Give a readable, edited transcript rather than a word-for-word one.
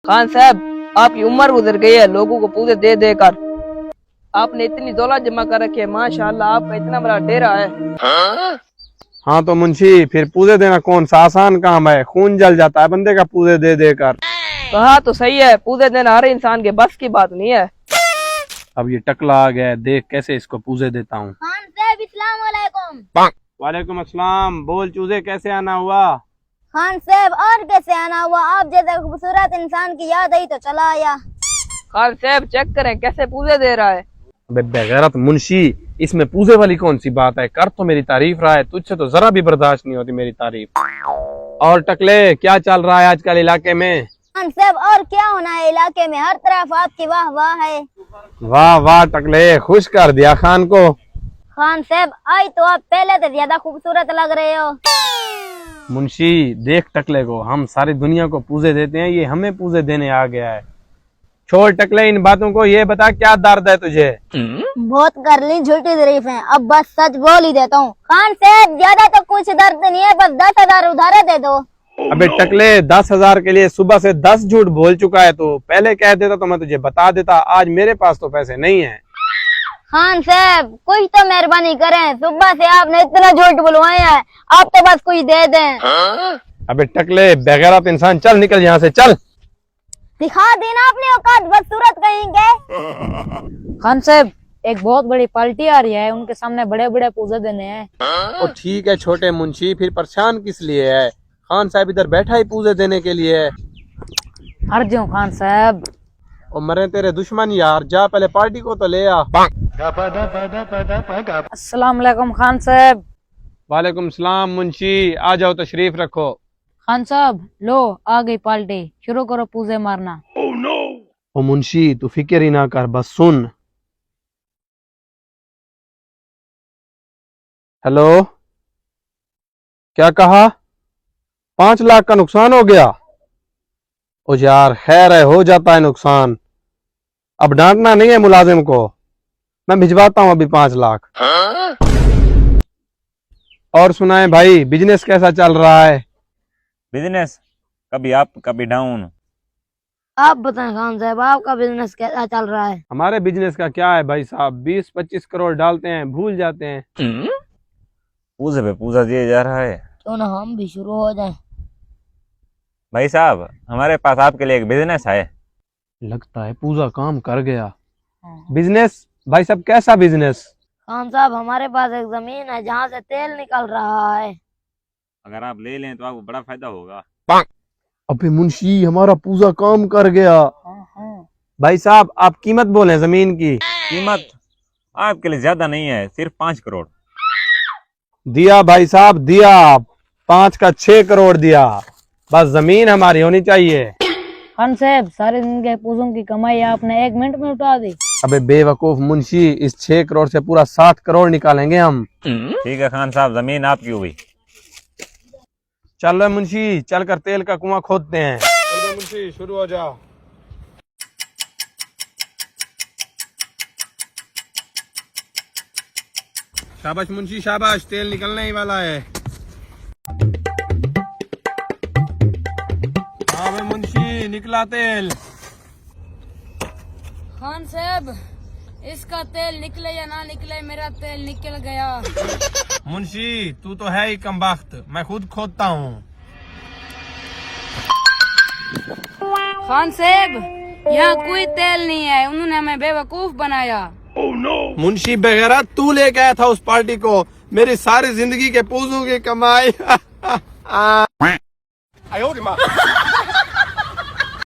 खान साहब, आपकी उम्र गुजर गई है लोगों को पूजे दे दे कर। आपने इतनी दौलत जमा कर रखी है, माशाल्लाह आपका इतना बड़ा डेरा है। हाँ तो मुंशी, फिर पूजे देना कौन सा आसान काम है? खून जल जाता है बंदे का पूजे दे देकर। कहा तो सही है, पूजे देना हर इंसान के बस की बात नहीं है। अब ये टकला आ गया है, देख कैसे इसको पूजे देता हूँ। खान साहब अस्सलाम वालेकुम। वालेकुम अस्सलाम। बोल चूजे, कैसे आना हुआ? खान साहब और कैसे आना हुआ, आप जैसा खूबसूरत इंसान की याद आई तो चला आया। खान साहब चेक करें कैसे पूजे दे रहा है। अबे बेगैरत मुंशी, इसमें पूजे वाली कौन सी बात है? कर तो मेरी तारीफ रहा है, तुझसे तो जरा भी बर्दाश्त नहीं होती मेरी तारीफ। और टकले, क्या चल रहा है आजकल इलाके में? खान साहब और क्या होना है, इलाके में हर तरफ आपकी वाह वाह है। वाह वाह टकले, खुश कर दिया खान को। खान साहब आज तो आप पहले से ज्यादा खूबसूरत लग रहे हो। मुंशी देख टकले को, हम सारी दुनिया को पूजे देते हैं, ये हमें पूजे देने आ गया है। छोड़ टकले इन बातों को, ये बता क्या दर्द है तुझे? बहुत कर ली झूठी तारीफ है, अब बस सच बोल ही देता हूँ। खान साहब ज्यादा तो कुछ दर्द नहीं है, बस 10,000 उधार दे दो। अबे टकले, 10,000 के लिए सुबह से 10 झूठ बोल चुका है। तो पहले कह देता तो मैं तुझे बता देता, आज मेरे पास तो पैसे नहीं है। खान साहब कुछ तो मेहरबानी करें, सुबह से आपने इतना झूठ बुलवाए हैं, आप तो बस कुछ दे दें। अबे टकले बेगैरत इंसान, चल निकल यहाँ से, चल। दिखा देना अपनी औकात, बदसूरत कहेंगे। खान साहब एक बहुत बड़ी पार्टी आ रही है, उनके सामने बड़े बड़े पूजे देने हैं। ओ ठीक है छोटे मुंशी, फिर परेशान किस लिए है? खान साहब इधर बैठा ही पूजे देने के लिए है। हर जाओ खान साहब। ओ मरे तेरे दुश्मन यार, जा पहले पार्टी को तो ले आ। अस्सलाम वालेकुम खान साहब। वालेकुम सलाम मुंशी, आ जाओ तशरीफ रखो। खान साहब लो आ गई पार्टी, शुरू करो पूजे मारना। ओ मुंशी तू फिक्र ही ना कर, बस सुन। हेलो, क्या कहा? 5 लाख का नुकसान हो गया? ओ यार खैर है, हो जाता है नुकसान, अब डांटना नहीं है मुलाजिम को। मैं भिजवाता हूँ अभी 5 लाख। और सुनाए भाई, बिजनेस कैसा चल रहा है? बिजनेस कभी अप कभी डाउन। आप बताएं खान साहब, आपका बिजनेस कैसा चल रहा है? हमारे बिजनेस का क्या है भाई साहब, 20-25 करोड़ डालते हैं, भूल जाते हैं। पूजे पे पूजा दिया जा रहा है। क्यों ना हम भी शुरू हो जाएं। भाई साहब हमारे पास आपके लिए एक बिजनेस है। लगता है पूजा काम कर गया। बिजनेस भाई साहब, कैसा बिजनेस? खान साहब हमारे पास एक जमीन है जहाँ से तेल निकल रहा है। अगर आप ले लें तो आपको बड़ा फायदा होगा। अबे मुंशी, हमारा पूजा काम कर गया। भाई साहब आप कीमत बोले जमीन की। कीमत आपके लिए ज्यादा नहीं है, सिर्फ 5 करोड़। दिया भाई साहब दिया, 5 का 6 करोड़ दिया, बस जमीन हमारी होनी चाहिए। खान साहब सारे दिन के पूजों की कमाई आपने 1 मिनट में उठा दी। अबे बेवकूफ मुंशी, इस 6 करोड़ से पूरा 7 करोड़ निकालेंगे हम। ठीक है खान साहब, जमीन आपकी हुई। चल रहे मुंशी, चल कर तेल का कुआं खोदते हैं। चल रहे मुंशी, शुरू हो जाओ। शाबाश मुंशी शाबाश, तेल निकलने ही वाला है। हाँ भाई मुंशी, निकला तेल। खान साहब इसका तेल निकले या ना निकले, मेरा तेल निकल गया। मुंशी तू तो है ही कमबख्त, मैं खुद खोदता हूँ। खान साहब यहाँ कोई तेल नहीं है, उन्होंने हमें बेवकूफ बनाया। मुंशी बेगैरत, तू लेके आया था उस पार्टी को, मेरी सारी जिंदगी के पूजों की कमाई।